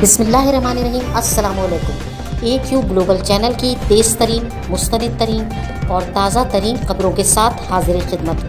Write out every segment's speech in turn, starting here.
बिस्मिल्लाहिर्रहमानिर्रहीम। अस्सलामुअलैकुम। AQ global channel की तेज़ तरीन, मुस्तनिद तरीन और ताज़ा तरीन खबरों के साथ हाजिर खिदमत।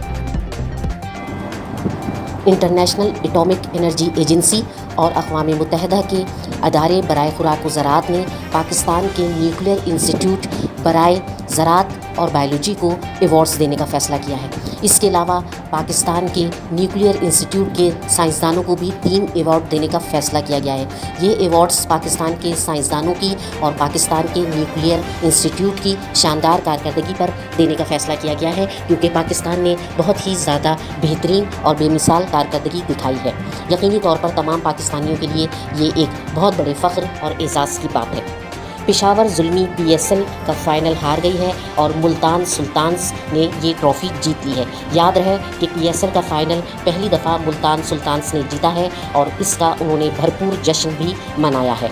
इंटरनेशनल एटॉमिक एनर्जी एजेंसी और अक़वाम मुत्तहिदा के अदारे बराए खुराक व ज़राअत ने पाकिस्तान के न्यूक्लियर इंस्टीट्यूट बराए ज़राअत और बायोलॉजी को एवॉर्ड्स देने का फ़ैसला किया है। इसके अलावा पाकिस्तान के न्यूक्लियर इंस्टीट्यूट के साइंसदानों को भी 3 अवार्ड देने का फ़ैसला किया गया है। ये अवार्ड्स पाकिस्तान के साइंसदानों की और पाकिस्तान के न्यूक्लियर इंस्टीट्यूट की शानदार कारकर्दगी पर देने का फ़ैसला किया गया है, क्योंकि पाकिस्तान ने बहुत ही ज़्यादा बेहतरीन और बेमिसाल कारकर्दगी दिखाई है। यकीनी तौर पर तमाम पाकिस्तानियों के लिए ये एक बहुत बड़े फ़ख्र और एज़ाज़ की बात है। पेशावर ज़ुल्मी PSL का फ़ाइनल हार गई है और मुल्तान सुल्तान्स ने ये ट्रॉफ़ी जीत ली है। याद रहे कि PSL का फ़ाइनल पहली दफ़ा मुल्तान सुल्तान्स ने जीता है और इसका उन्होंने भरपूर जश्न भी मनाया है।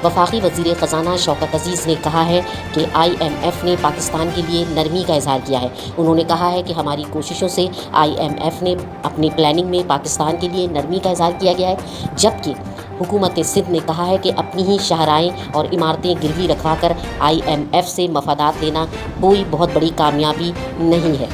वफाकी वज़ीर ख़ज़ाना शौकत अज़ीज़ ने कहा है कि IMF ने पाकिस्तान के लिए नरमी का इज़हार किया है। उन्होंने कहा है कि हमारी कोशिशों से IMF ने अपनी प्लानिंग में पाकिस्तान के लिए नरमी का इज़हार किया गया है, जबकि हुकूमत सिंध ने कहा है कि अपनी ही शाहराएँ और इमारतें गिरवी रखवाकर IMF से मफादात लेना कोई बहुत बड़ी कामयाबी नहीं है।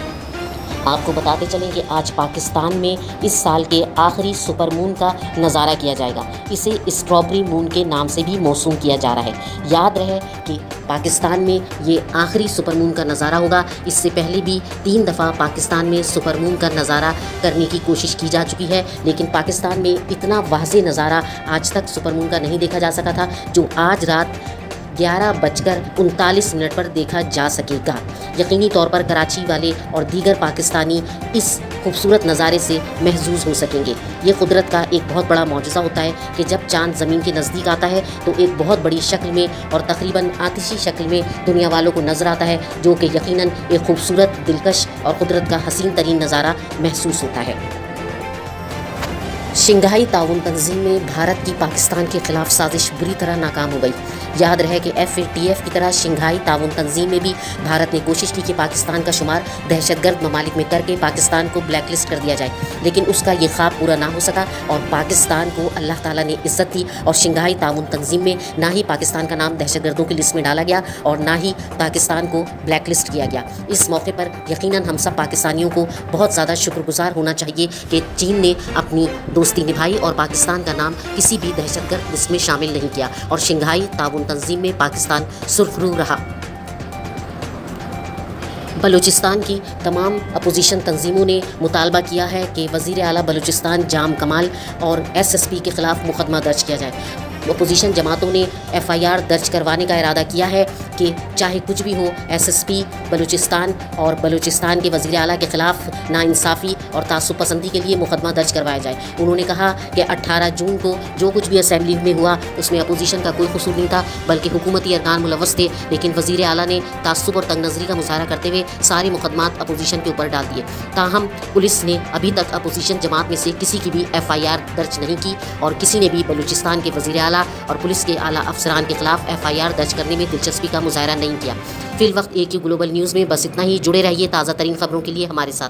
आपको बताते चलें कि आज पाकिस्तान में इस साल के आखिरी सुपर मून का नज़ारा किया जाएगा। इसे स्ट्रॉबेरी मून के नाम से भी मौसूम किया जा रहा है। याद रहे कि पाकिस्तान में ये आखिरी सुपर मून का नज़ारा होगा। इससे पहले भी 3 दफ़ा पाकिस्तान में सुपर मून का नज़ारा करने की कोशिश की जा चुकी है, लेकिन पाकिस्तान में इतना वाज़े नज़ारा आज तक सुपर मून का नहीं देखा जा सका था, जो आज रात 11:39 पर देखा जा सकेगा। यकीनी तौर पर कराची वाले और दीगर पाकिस्तानी इस खूबसूरत नज़ारे से महजूज हो सकेंगे। ये कुदरत का एक बहुत बड़ा मौजज़ा होता है कि जब चाँद ज़मीन के नज़दीक आता है तो एक बहुत बड़ी शक्ल में और तकरीबन आतिशी शक्ल में दुनिया वालों को नज़र आता है, जो कि यकीनन एक खूबसूरत, दिलकश और कुदरत का हसीन तरीन नज़ारा महसूस होता है। शंघाई ताउन तंजीम में भारत की पाकिस्तान के खिलाफ साजिश बुरी तरह नाकाम हो गई। याद रहे कि FATF की तरह शंघाई ताउन तंजीम में भी भारत ने कोशिश की कि पाकिस्तान का शुमार दहशतगर्द ममालिक में करके पाकिस्तान को ब्लैक लिस्ट कर दिया जाए, लेकिन उसका ये ख्वाब पूरा ना हो सका और पाकिस्तान को अल्लाह ताला ने इज़्ज़त दी और शंघाई ताउन तंजीम में ना ही पाकिस्तान का नाम दहशतगर्दों की लिस्ट में डाला गया और ना ही पाकिस्तान को ब्लैक लिस्ट किया गया। इस मौके पर यकीनन हम सब पाकिस्तानियों को बहुत ज़्यादा शुक्रगुजार होना चाहिए कि चीन ने अपनी दोस्ती निभाई और पाकिस्तान का नाम किसी भी दहशतगर्द लिस्ट में शामिल नहीं किया और शंघाई ताउन तंजीम में पाकिस्तान सुरखरू रहा। बलूचिस्तान की तमाम अपोजिशन तंजीमों ने मुतालबा किया है कि वज़ीर आला बलूचिस्तान जाम कमाल और SSP के ख़िलाफ़ मुकदमा दर्ज किया जाए। अपोजिशन जमातों ने FIR दर्ज करवाने का इरादा किया है कि चाहे कुछ भी हो, SSP बलूचिस्तान और बलूचिस्तान के वज़ीर आला के ख़िलाफ़ नाइंसाफ़ी और तासुब पसंदी के लिए मुकदमा दर्ज करवाया जाए। उन्होंने कहा कि 18 जून को जो कुछ भी असम्बली में हुआ उसमें अपोजिशन का कोई कसूर नहीं था, बल्कि हुकूमती अरकान मुलव्वस थे, लेकिन वज़ीर आला ने तासुब और तंगनज़री का मुज़ाहरा करते हुए सारे मुकदमात अपोजिशन के ऊपर डाल दिए। ताहम पुलिस ने अभी तक अपोजिशन जमात में से किसी की भी FIR दर्ज नहीं की और किसी ने भी बलूचिस्तान के वज़ीर आला और पुलिस के आला अफसरान के खिलाफ FIR दर्ज करने में दिलचस्पी का मुजाहरा नहीं किया। फिल वक्त AQ ग्लोबल न्यूज़ में बस इतना ही। जुड़े रहिए ताज़ा तरीन खबरों के लिए हमारे साथ।